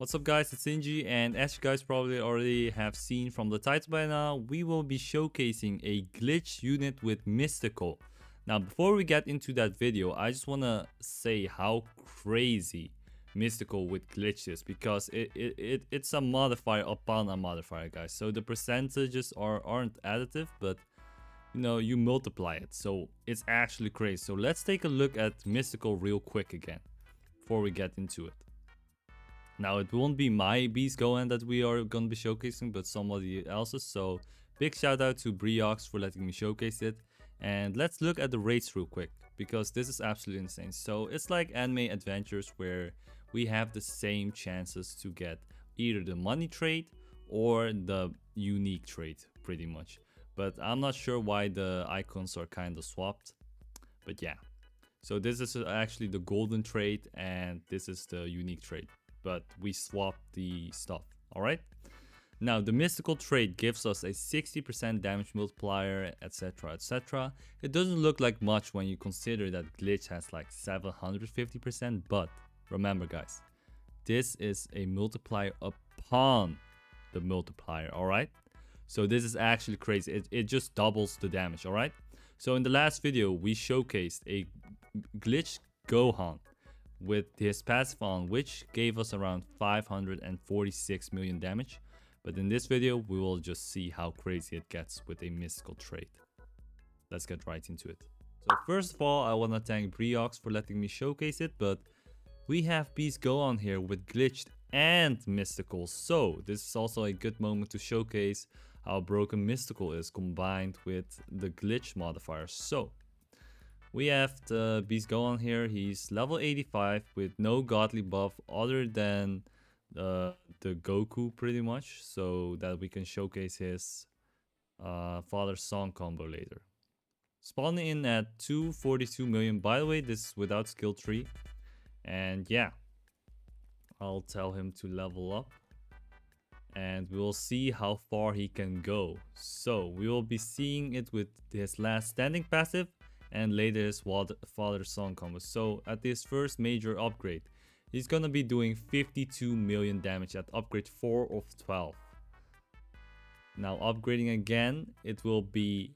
What's up guys, it's Inji, and as you guys probably already have seen from the title by now, we will be showcasing a glitch unit with Mystical. Now before we get into that video, I just want to say how crazy Mystical with glitch is, because it's a modifier upon a modifier, guys. So the percentages aren't additive, but you multiply it, so it's actually crazy. So let's take a look at Mystical real quick again before we get into it. Now it won't be my Beast Gohan that we are going to be showcasing, but somebody else's. So big shout out to Briox for letting me showcase it. And let's look at the rates real quick, because this is absolutely insane. So it's like anime adventures where we have the same chances to get either the money trait or the unique trait, pretty much. But I'm not sure why the icons are kind of swapped. But yeah. So this is actually the golden trait and this is the unique trait. But we swapped the stuff. Alright? Now the mystical trait gives us a 60% damage multiplier, etc, etc. It doesn't look like much when you consider that glitch has like 750%, but remember guys, this is a multiplier upon the multiplier, alright? So this is actually crazy. It just doubles the damage, alright? So in the last video we showcased a glitch Gohan with his passive on, which gave us around 546 million damage. But in this video we will just see how crazy it gets with a mystical trait. Let's get right into it. So first of all, I want to thank Briox for letting me showcase it, but we have Beast Gohan here with glitched and mystical, so this is also a good moment to showcase how broken mystical is combined with the glitch modifier. So we have the Beast Gohan here. He's level 85 with no godly buff other than the Goku, pretty much, so that we can showcase his father-son combo later. Spawning in at 242 million. By the way, this is without skill tree. And yeah, I'll tell him to level up. And we'll see how far he can go. So we will be seeing it with his last standing passive and later his father-son combo. So at this first major upgrade, he's gonna be doing 52 million damage at upgrade 4 of 12. Now upgrading again, it will be...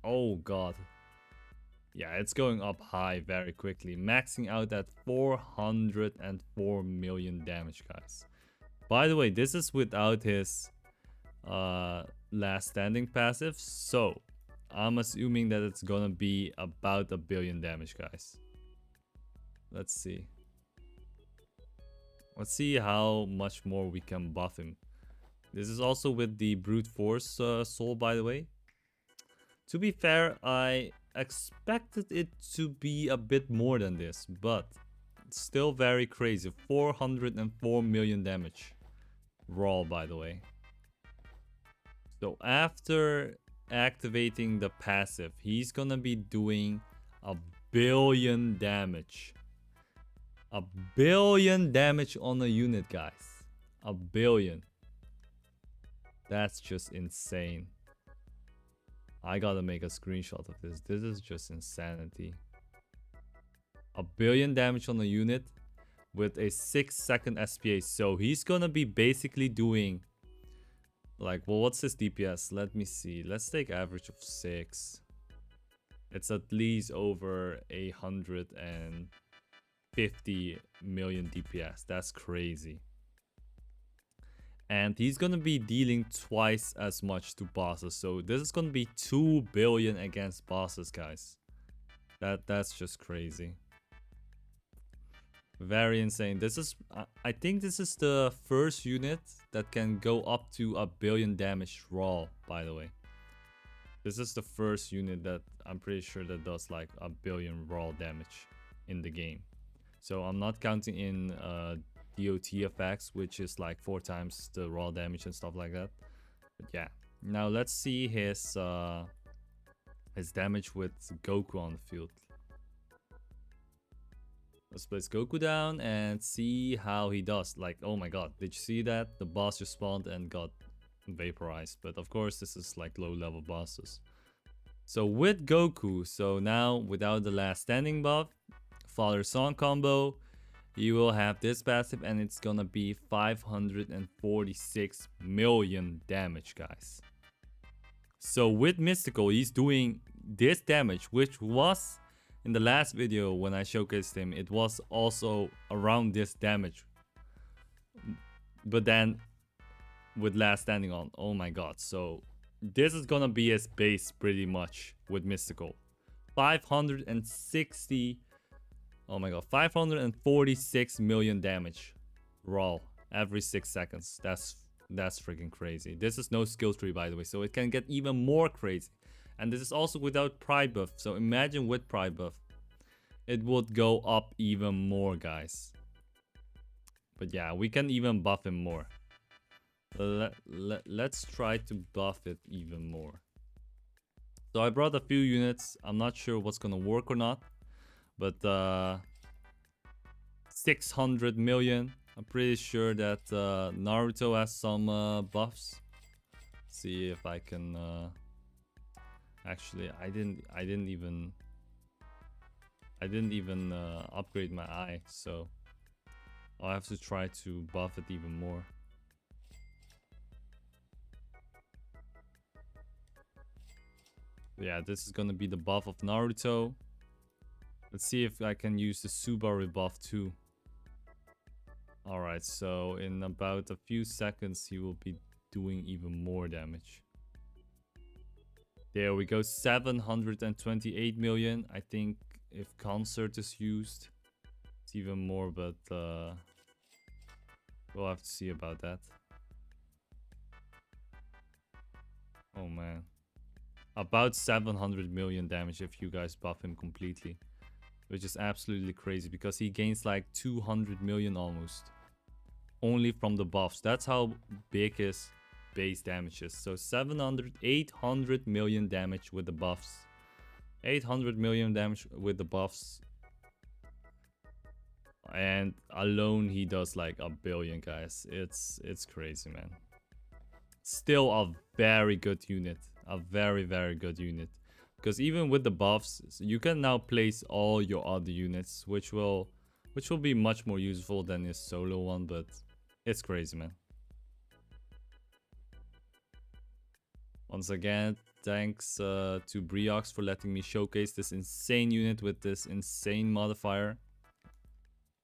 oh god. Yeah, it's going up high very quickly. Maxing out at 404 million damage, guys. By the way, this is without his last standing passive. So I'm assuming that it's gonna be about 1 billion damage, guys. Let's see. Let's see how much more we can buff him. This is also with the brute force soul, by the way. To be fair, I expected it to be a bit more than this, but it's still very crazy. 404 million damage raw, by the way. So after activating the passive, he's gonna be doing 1 billion damage. 1 billion damage on a unit, guys. 1 billion. That's just insane. I gotta make a screenshot of this. This is just insanity. 1 billion damage on a unit with a 6-second SPA. So he's gonna be basically doing like, well, what's his DPS? Let me see. Let's take average of 6. It's at least over 150 million DPS. That's crazy. And he's gonna be dealing twice as much to bosses. So this is gonna be 2 billion against bosses, guys. That's just crazy. Very insane. This is, I think this is the first unit that can go up to 1 billion damage raw, by the way. This is the first unit that I'm pretty sure that does like 1 billion raw damage in the game. So I'm not counting in DOT effects, which is like 4 times the raw damage and stuff like that. But yeah, now let's see his damage with Goku on the field. Let's place Goku down and see how he does. Like, oh my god, did you see that? The boss just spawned and got vaporized. But of course, this is like low level bosses. So with Goku, so now without the last standing buff, father-son combo, you will have this passive and it's gonna be 546 million damage, guys. So with Mystical, he's doing this damage, which was in the last video when I showcased him, it was also around this damage. But then with last standing on, oh my god. So this is gonna be his base pretty much with Mystical. 560, oh my god, 546 million damage raw every 6 seconds. That's freaking crazy. This is no skill tree, by the way, so it can get even more crazy. And this is also without pride buff, so imagine with pride buff, it would go up even more, guys. But yeah, we can even buff him more. Let's try to buff it even more. So I brought a few units. I'm not sure what's gonna work or not, but 600 million. I'm pretty sure that Naruto has some buffs. See if I can. Actually, I didn't even upgrade my eye, so I'll have to try to buff it even more. Yeah, this is gonna be the buff of Naruto. Let's see if I can use the Subaru buff too. Alright, so in about a few seconds he will be doing even more damage. There we go, 728 million. I think if Concert is used, it's even more, but we'll have to see about that. Oh man. About 700 million damage if you guys buff him completely. Which is absolutely crazy because he gains like 200 million almost. Only from the buffs. That's how big his base damage is. So 800 million damage with the buffs. 800 million damage with the buffs. And alone he does like a billion, guys. It's crazy, man. Still a very good unit. A very, very good unit. Because even with the buffs, you can now place all your other units, which will be much more useful than his solo one, but it's crazy, man. Once again, thanks to Briox for letting me showcase this insane unit with this insane modifier.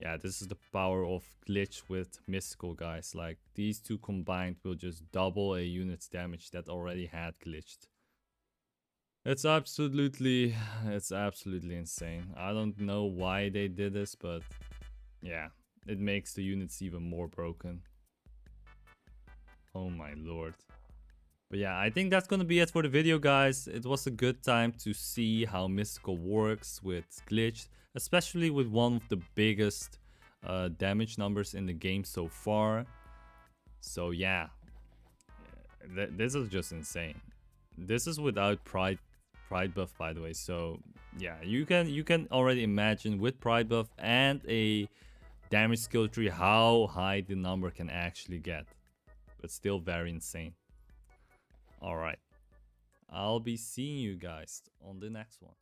Yeah, this is the power of glitch with Mystical, guys. Like, these two combined will just double a unit's damage that already had glitched. It's absolutely insane. I don't know why they did this, but yeah, it makes the units even more broken. Oh my lord. But yeah, I think that's gonna be it for the video, guys. It was a good time to see how Mystical works with glitch, especially with one of the biggest damage numbers in the game so far. So yeah, this is just insane. This is without pride buff, by the way. So yeah, you can already imagine with pride buff and a damage skill tree how high the number can actually get, but still very insane. All right, I'll be seeing you guys on the next one.